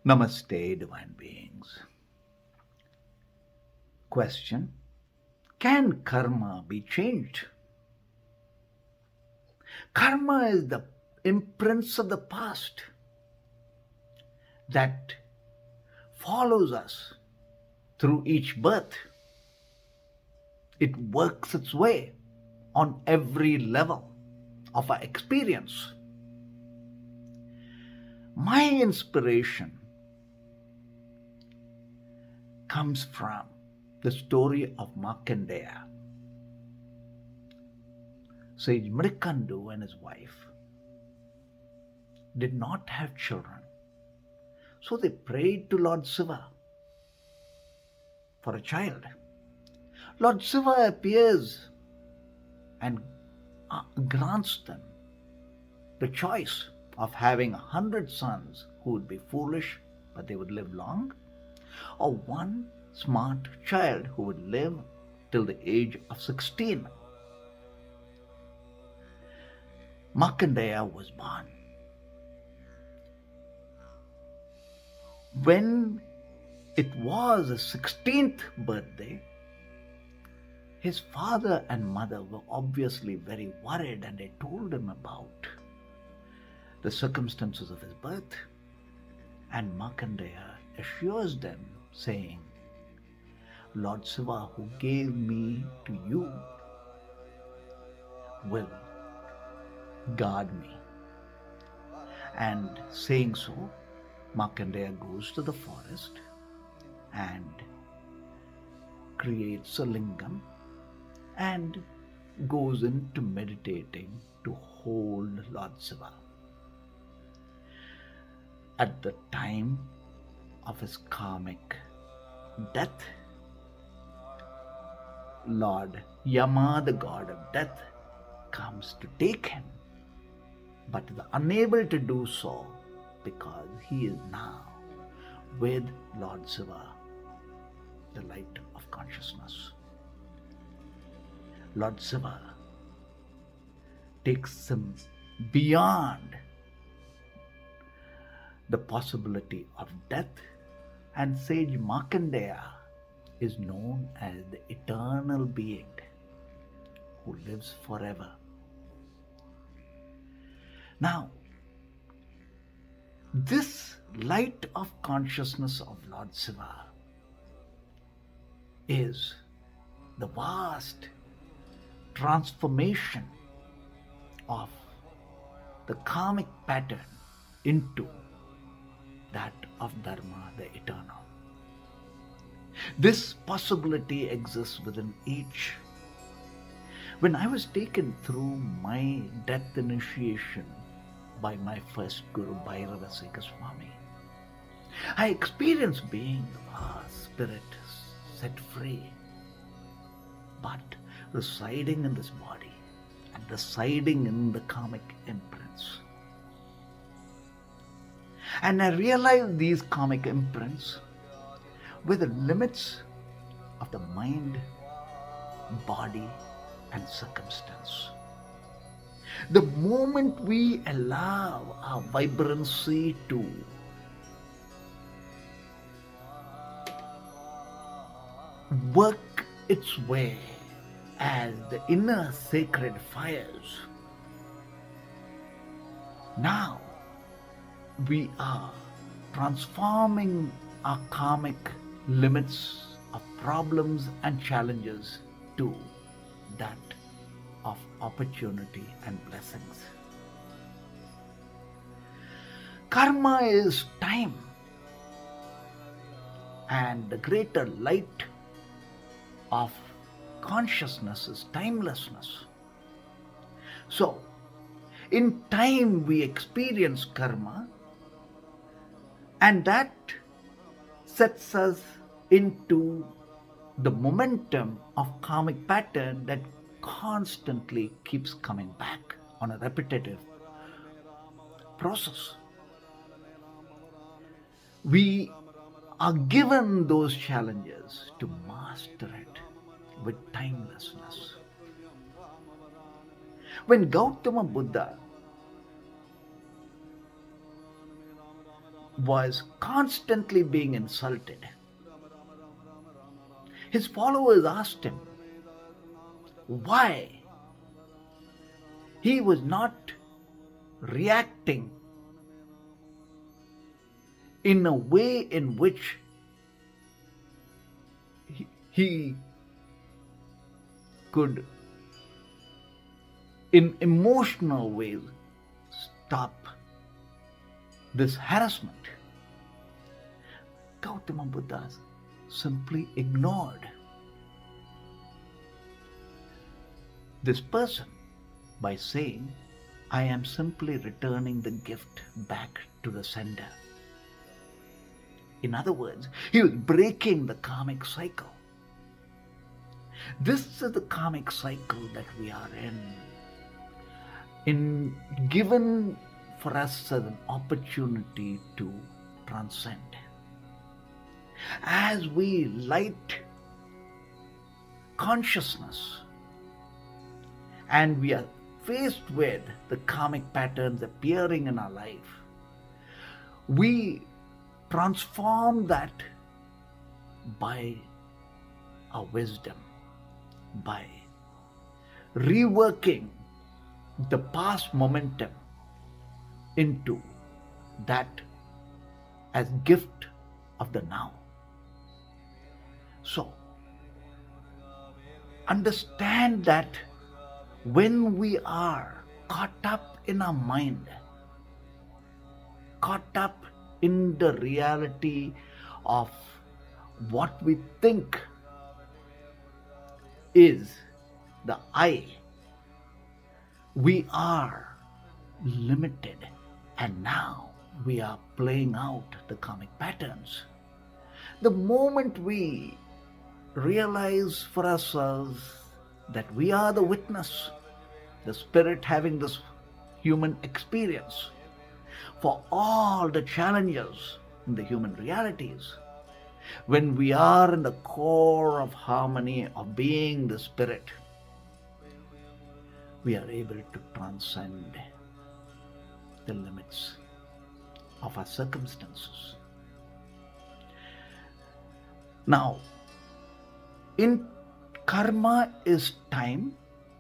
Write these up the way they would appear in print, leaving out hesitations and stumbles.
Namaste, divine beings. Question: can karma be changed? Karma is the imprints of the past that follows us through each birth. It works its way on every level of our experience. My inspiration comes from the story of Markandeya. Sage Mrikandu and his wife did not have children. So they prayed to Lord Shiva for a child. Lord Shiva appears and grants them the choice of having 100 sons who would be foolish but they would live long, or one smart child who would live till the age of 16. Markandeya was born. When it was his 16th birthday, his father and mother were obviously very worried, and they told him about the circumstances of his birth. And Markandeya assures them, saying, Lord Shiva, who gave me to you, will guard me. And saying so, Markandeya goes to the forest and creates a lingam and goes into meditating to hold Lord Shiva. At the time of his karmic death, Lord Yama, the god of death, comes to take him, but is unable to do so because he is now with Lord Shiva, the light of consciousness. Lord Shiva takes him beyond the possibility of death, and sage Markandeya is known as the eternal being who lives forever. Now, this light of consciousness of Lord Shiva is the vast transformation of the karmic pattern into that of Dharma, the eternal. This possibility exists within each. When I was taken through my death initiation by my first Guru, Bhairava Swami, I experienced being a spirit set free, but residing in this body and residing in the karmic imprints. And I realized these karmic imprints were the limits of the mind, body, and circumstance. The moment we allow our vibrancy to work its way as the inner sacred fires, now we are transforming our karmic limits of problems and challenges to that of opportunity and blessings. Karma is time, and the greater light of consciousness is timelessness. So, in time we experience karma, and that sets us into the momentum of karmic pattern that constantly keeps coming back on a repetitive process. We are given those challenges to master it with timelessness. When Gautama Buddha was constantly being insulted. His followers asked him why he was not reacting in a way in which he could, in emotional ways, stop this harassment. Gautama Buddha simply ignored this person by saying, I am simply returning the gift back to the sender. In other words, he was breaking the karmic cycle. This is the karmic cycle that we are in given for us as an opportunity to transcend. As we light consciousness and we are faced with the karmic patterns appearing in our life, we transform that by our wisdom, by reworking the past momentum into that as gift of the now. So, understand that when we are caught up in our mind, caught up in the reality of what we think is the I, we are limited, and now we are playing out the karmic patterns. The moment we realize for ourselves that we are the witness, the spirit having this human experience for all the challenges in the human realities, when we are in the core of harmony of being the spirit, we are able to transcend the limits of our circumstances. Now, in karma is time,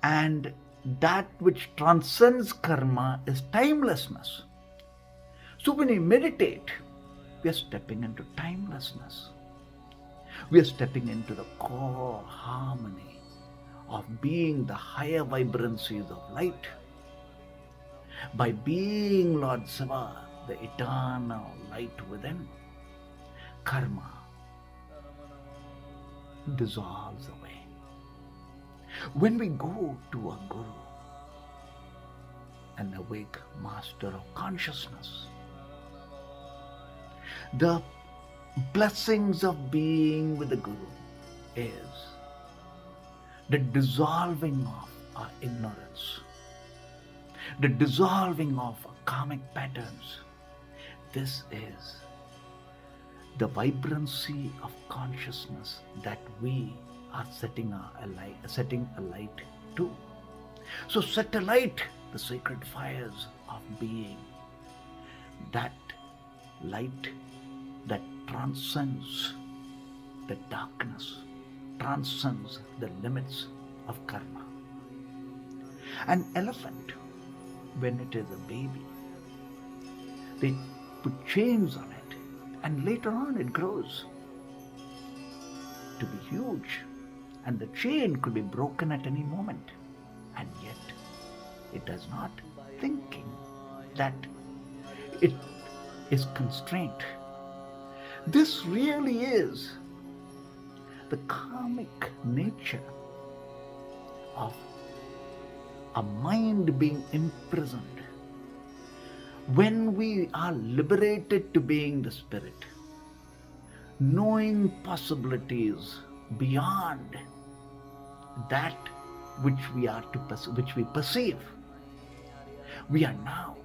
and that which transcends karma is timelessness. So when we meditate, we are stepping into timelessness. We are stepping into the core harmony of being the higher vibrancies of light. By being Lord Shiva, the eternal light within, karma dissolves away. When we go to a Guru, an awake Master of Consciousness, the blessings of being with the Guru is the dissolving of our ignorance, the dissolving of our karmic patterns. This is the vibrancy of consciousness that we are setting a light to. So set alight the sacred fires of being, that light that transcends the darkness, transcends the limits of karma. An elephant, when it is a baby, they put chains on it, and later on it grows to be huge, and the chain could be broken at any moment, and yet it does not, thinking that it is constrained. This really is the karmic nature of a mind being imprisoned. When we are liberated to being the spirit, knowing possibilities beyond that which we perceive, we are now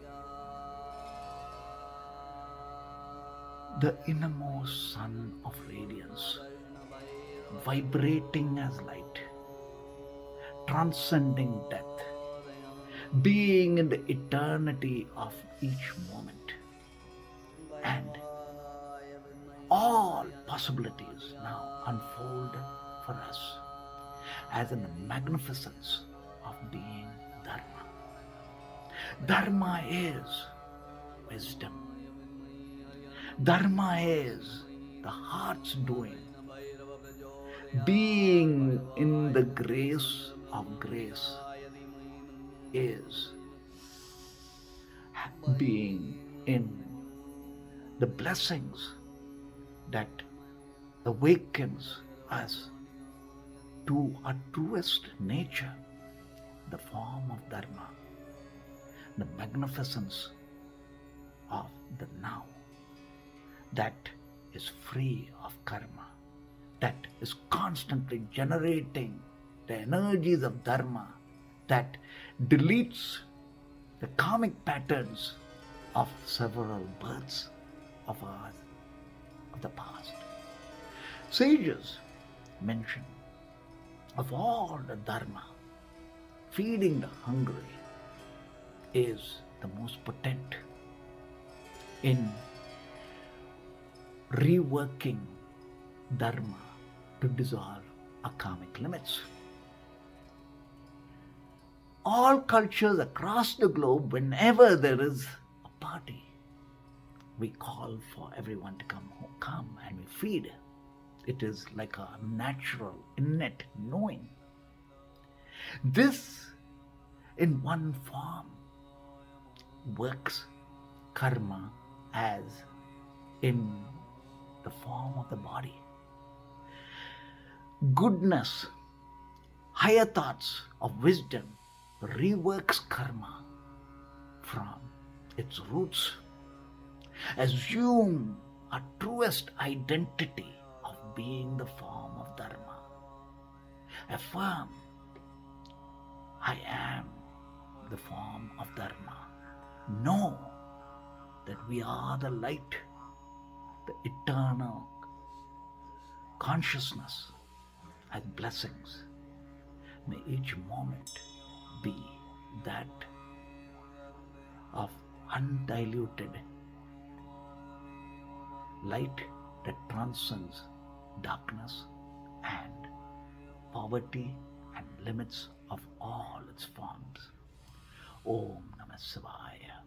the innermost sun of radiance, vibrating as light, transcending death, being in the eternity of each moment. And all possibilities now unfold for us as a magnificence of being Dharma. Dharma is wisdom. Dharma is the heart's doing. Being in the grace of grace is being in the blessings that awakens us to our truest nature, the form of Dharma, the magnificence of the now, that is free of karma, that is constantly generating the energies of Dharma, that deletes the karmic patterns of several births of the past. Sages mention of all the Dharma, feeding the hungry is the most potent in reworking Dharma to dissolve our karmic limits. All cultures across the globe, whenever there is a party, we call for everyone to come and we feed. It is like a natural, innate knowing. This, in one form, works karma as in the form of the body. Goodness, higher thoughts of wisdom reworks karma from its roots. Assume a truest identity of being the form of Dharma. Affirm, I am the form of Dharma. Know that we are the light, the eternal consciousness and blessings. May each moment be that of undiluted light that transcends darkness and poverty and limits of all its forms. Om Namah Shivaya.